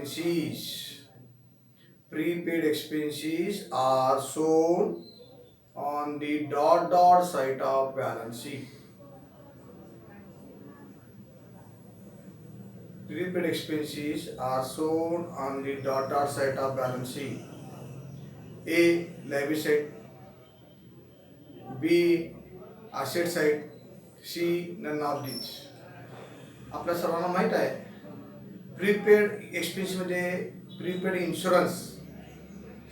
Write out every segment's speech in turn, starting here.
expenses. Prepaid expenses are shown on the side of balance sheet. Prepaid expenses are shown on the side of balance sheet. A. Liability side. B. Asset side. C. None of these. आपल्या सर्वांना माहीत आहे prepaid एक्सपेन्समध्ये prepaid insurance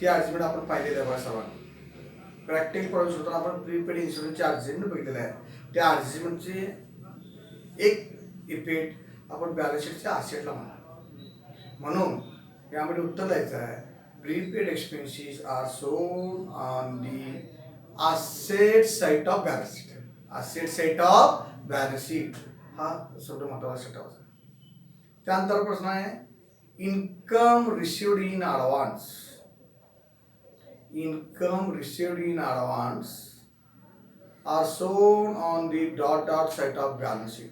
ही argument आपण पाहिलेलं आहे बघा सर्वांना. Practical problems होताना आपण प्रीपेड इन्शुरन्सचे आर्ग्युमेंट बघितलेलं आहे. त्या आर्ग्युमेंटचे एक इफेक्ट आपण बॅलन्स शीटच्या असेटला म्हणून यामध्ये उत्तर द्यायचं आहे prepaid expenses are shown on the asset side of balance sheet. Asset side of balance sheet हा शब्द महत्त्वाचा लक्षात ठेवायचा. त्यानंतर प्रश्न आहे income received in advance. Income received in advance are shown on the side of balance sheet.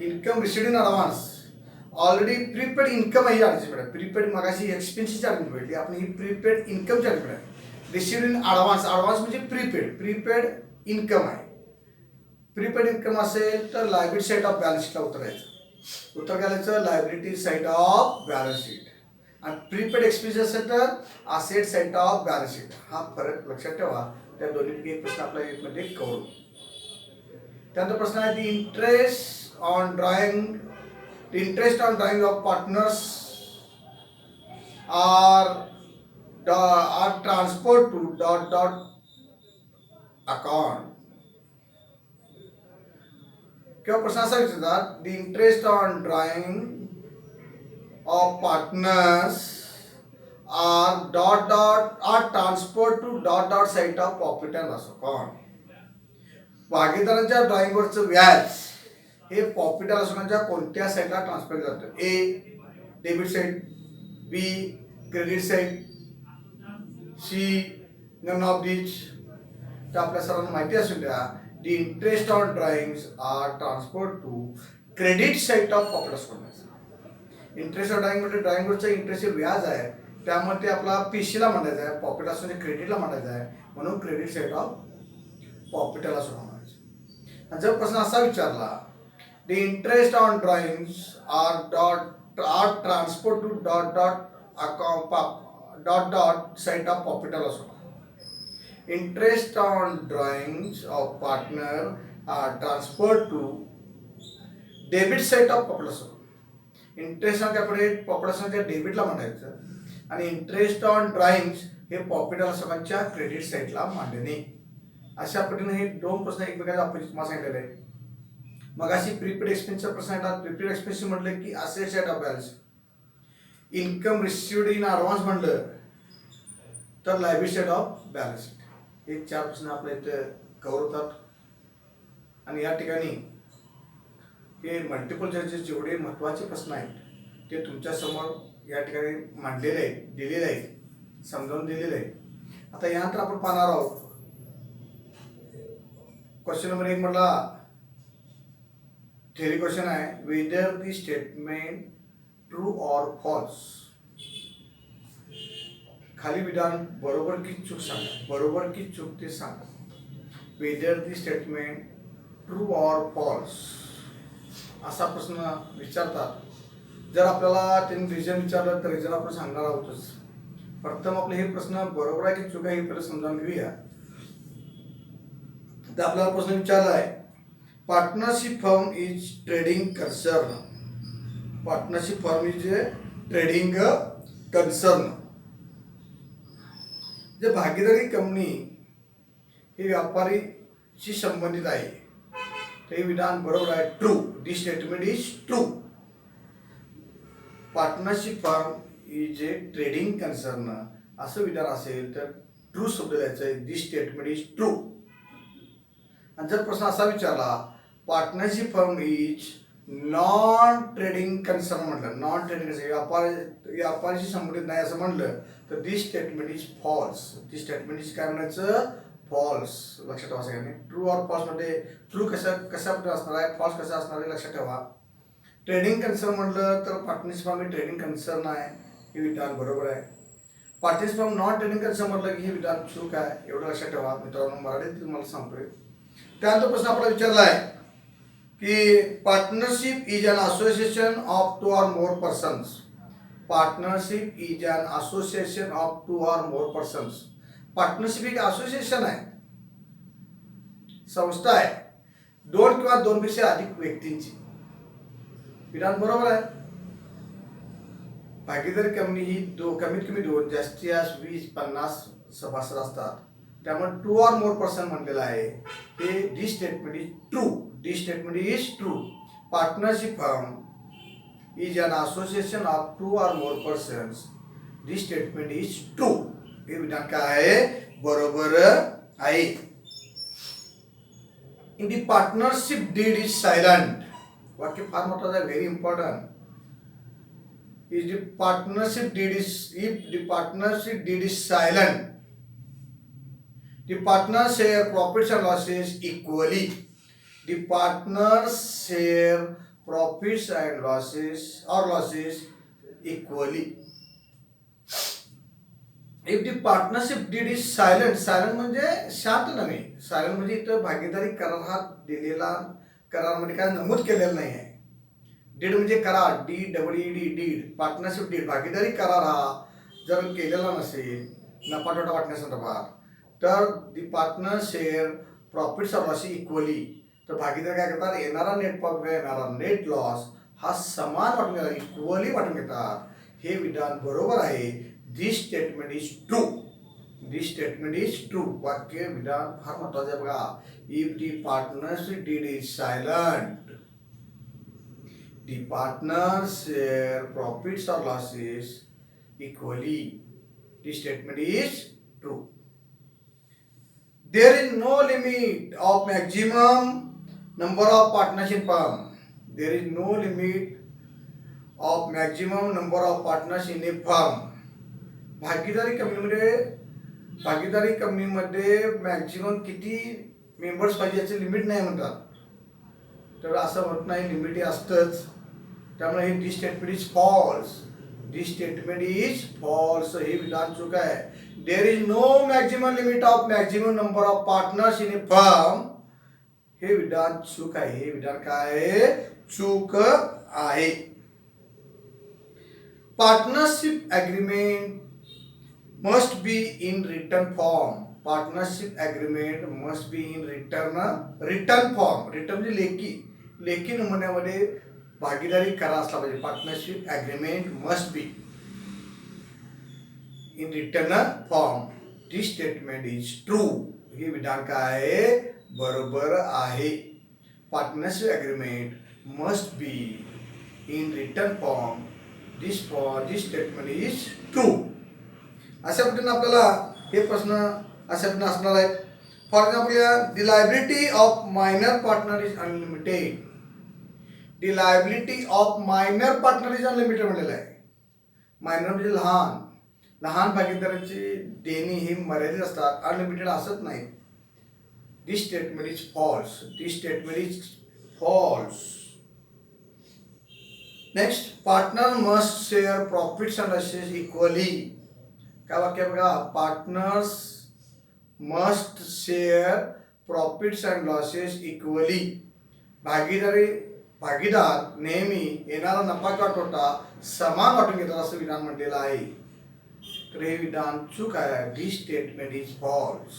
Income received in advance already prepaid income आहे argument आहे. प्रीपेड मगाशी एक्सपेन्सची आर्ग्युमेंट भेटली आपण ही प्रीपेड इन्कमची आर्ग्युमेंट आहे. रिसिव्ड इन ॲडव्हान्स ॲडव्हान्स म्हणजे प्रीपेड इन्कम आहे. प्रीपेड इन्कम असेल तर लायबिलिटी साइड ऑफ बॅलन्स शीटला उत्तर द्यायचं. उत्तर घालायचं liability side of balance sheet. आणि प्रीपेड एक्सपेन्स असेल तर asset side of balance sheet. हा फरक लक्षात ठेवा. त्या दोन्हीपैकी एक प्रश्न आपल्या एकमध्ये करू. त्यानंतर प्रश्न आहे the interest on drawing of partners are transfer to account. किंवा प्रश्न असा विचारतात the interest on drawing of partners are transfer to side of profit and loss account. भागीदारांच्या ड्रॉइंगवरचं व्याज हे प्रॉफिट अँड लॉस अकाउंटच्या कोणत्या साईडला ट्रान्सफर केलं जातं. A debit side, B credit side, C none of these. तर आपल्या सर्वांना माहिती असून द्या the interest on drawings are transfer to credit side of profit and loss. Interest on drawing म्हणजे ड्रॉइंगवरचं इंटरेस्ट हे व्याज आहे त्यामुळे ते आपला पीसीला मांडायचं आहे. प्रॉफिट असून क्रेडिटला मांडायचं आहे म्हणून credit side of profit and loss म्हणायचं. आणि जर प्रश्न असा विचारला the interest on drawings are transfer to side of profit and loss. Interest on drawings of partner are transferred to debit side of profit loss. Interest on capital profit लॉसच्या डेबिटला मांडायचं आणि इंटरेस्ट ऑन ड्रॉइंग्स हे profit and लॉसच्या credit साईडला मांडणे. अशा पद्धतीने हे दोन प्रश्न एकमेकांना आपण तुम्हाला सांगितलेले आहे. मग अशी प्रीपेड एक्सपेन्सचा प्रश्न येतात. प्रीपेड एक्सपेन्स म्हटलं की asset side of balance. Income received in advance म्हणलं तर लायबिलिटी साइड ऑफ बॅलन्स. हे चार प्रश्न आपल्या इथं कव्हर होतात. आणि या ठिकाणी हे मल्टिपल चॉईसचे जेवढे महत्त्वाचे प्रश्न आहेत ते तुमच्यासमोर या ठिकाणी मांडलेले आहेत, दिलेले आहेत, समजावून दिलेले आहेत. आता यानंतर आपण पाहणार आहोत क्वेश्चन नंबर 1 म्हटला थेरी क्वेश्चन आहे whether the statement true or false. खाली विधान बरोबर की चूक सांगा. बरोबर की चूक ते सांगा. Whether the statement true or false असा प्रश्न विचारतात. जर आपल्याला त्यांनी रिजन विचारलं तर रिजन आपण सांगणार आहोतच. प्रथम आपले हे प्रश्न बरोबर आहे की चूक आहे हे पहिलं समजावून घेऊया. तर आपल्याला प्रश्न विचारला आहे partnership firm is trading concern. Partnership firm is trading concern. जे भागीदारी कंपनी हे व्यापारीशी संबंधित आहे ते विधान बरोबर आहे. True. The statement is true. Partnership firm is a trading concern असं विधान असेल तर ट्रू शब्द द्यायचा आहे. The statement is true. आणि जर प्रश्न असा विचारला partnership firm is non trading concern म्हटलं, नॉन ट्रेडिंग व्यापारीशी संबंधित नाही असं म्हटलं तर this statement is false. This statement is काय म्हणायचं फॉल्स. लक्षात ठेवा सगळ्यांनी. ट्रू ऑर फॉल्स मध्ये ट्रू कशा असणार आहे, फॉल्स कसा असणार आहे लक्षात ठेवा. ट्रेडिंग कन्सर्न म्हटलं तर पार्टनरशिप फॉर्म हे ट्रेडिंग कन्सर्न आहे, हे विधान बरोबर आहे. Partnership form non trading concern म्हटलं की हे विधान चूक आहे, एवढं लक्षात ठेवा मित्रांनो. मराठीत तुम्हाला सांगतोय. त्यानंतर प्रश्न आपला विचारला आहे की partnership is an association of 2 or more persons. Partnership is an association of 2 or more persons. Partnership एक असोसिएशन आहे, संस्था आहे, 2 किंवा 2 पेक्षा अधिक व्यक्तींची. विधान बरोबर आहे. भागीदारी कंपनी ही कमीत कमी 2 जास्तीत जास्त 20-50 सभासद असतात, त्यामुळे 2 or more पर्सन म्हटलेलं आहे. हे this statement is true. This statement is true. Partnership firm is an association of 2 or more persons. This statement is true. हे विधान काय आहे, बरोबर आहे. In the partnership deed is silent. वाक्य फार महत्वाचं आहे, very important. If the partnership deed is silent, the partners share profits and losses equally. The partners share profits and losses equally. If the partnership deed is silent म्हणजे शांत नव्हे. Silent म्हणजे इथं भागीदारी करारात दिलेला करारामध्ये काय नमूद केलेलं नाही आहे. डीड म्हणजे करार, DEED, डीड. पार्टनरशिप डीड भागीदारी करार हा जर केलेला नसेल नफा तोटा वाटण्यासंदर्भात, तर दी partner share profits or loss equally. तर भागीदार काय करतात, येणारा नेट प्रॉफिट येणारा नेट लॉस हा समान वाटून घेतात, इक्वली वाटून घेतात. हे विधान बरोबर आहे. This statement is true. This statement is true. वाक्य विधान फार महत्वाचं आहे बघा. If the partnership deed is silent, the partners share profits or losses equally. This statement is true. There is no limit of maximum number of partners in firm. There is no limit of maximum number of partners in a firm. भागीदारी कंपनीमध्ये maximum किती members पाहिजे याचे limit नाही म्हणतात. तर असं होत नाही, लिमिट हे असतंच. त्यामुळे हे this statement is false. This statement is false. हे विधान चूक आहे. There is no maximum limit of maximum number of partners in a firm. हे विधान चूक आहे. हे विधान काय आहे, चूक आहे. Partnership agreement must be in return form. Partnership agreement must be in return form. Return म्हणजे लेखी नमुन्यामध्ये भागीदारी करार असला पाहिजे. Partnership agreement must be in return form. This statement is true. हे विधान काय आहे, बरोबर आहे. Partnership agreement must be in return form. This statement is true. अशा पद्धतीने आपल्याला हे प्रश्न अशा पद्धतीने असणार आहेत. For example, the liability of minor partner is unlimited. The liability of minor partner is unlimited म्हणलेलं आहे. मायनर म्हणजे लहान भागीदारांची देणी ही मर्यादित असतात, अनलिमिटेड असत नाही. This statement is false. This statement is false. Next, partner must share profits and losses equally. काय वाक्य बघा, partners must share profits and losses equally. भागीदार नेहमी येणारा नफा किंवा तोटा समान वाटून घेतात असं विधान म्हटलेलं आहे. तर हे विधान चूक आहे. This statement is false.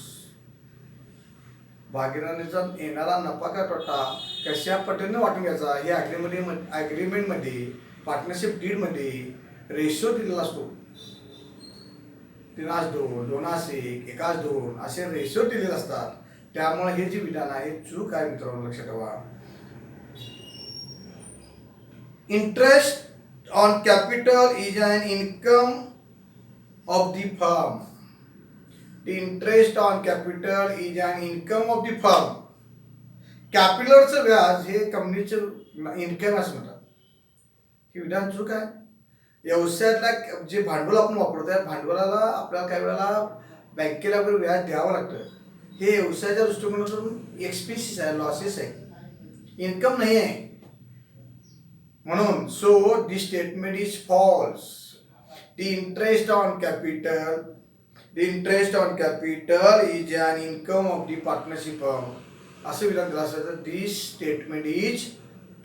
भागीदारांचा येणारा नफा किंवा तोटा कशा पद्धतीने वाटून घ्यायचा हे ॲग्रीमेंटमध्ये पार्टनरशिप डीडमध्ये रेशो दिलेला असतो. 3:2, 2:1, 1:2 असे रेशो दिलेले असतात. त्यामुळे हे जे विधान आहे चूक आहे मित्रांनो, लक्षात ठेवा. Interest on capital is an income of the firm. The interest on capital is an income of the firm. कॅपिटलचं व्याज हे कंपनीचं इन्कम असं म्हणतात. हे विधान चूक आहे. व्यवसायातला जे भांडवल आपण वापरतो त्या भांडवलाला आपल्याला काही वेळेला बँकेला वगैरे व्याज द्यावं लागतं. हे व्यवसायाच्या दृष्टिकोनातून एक्सपेन्सेस आहे, लॉसेस आहे, इन्कम नाही आहे. म्हणून so this statement is false. The interest on capital is an income of the partnership firm. असं विधान दिलं असतं तर दिस स्टेटमेंट इज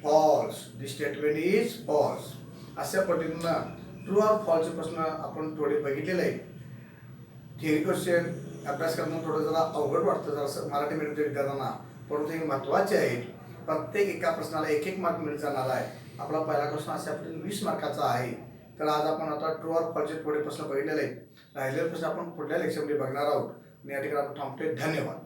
फॉल्स. अशा पद्धतीनं ट्रू ऑर फॉल्सचे प्रश्न आपण थोडे बघितलेले आहेत. थिअरी क्वेश्चन अभ्यास करणं थोडं जरा अवघड वाटतं जरा मराठी मीडियमच्या विद्यार्थ्यांना, परंतु हे महत्त्वाचे आहेत. प्रत्येक एका प्रश्नाला 1-1 मार्क मिळत जाणार आहे. आपला पहिला प्रश्न अशा पद्धतीने 20 मार्काचा आहे. तर आज आपण आता ट्रू ऑर फॉल्सचे थोडे प्रश्न बघितलेले आहेत. राहिलेले प्रश्न आपण पुढल्या लेक्चरमध्ये बघणार आहोत. आणि या ठिकाणी आपण थांबतोय. धन्यवाद.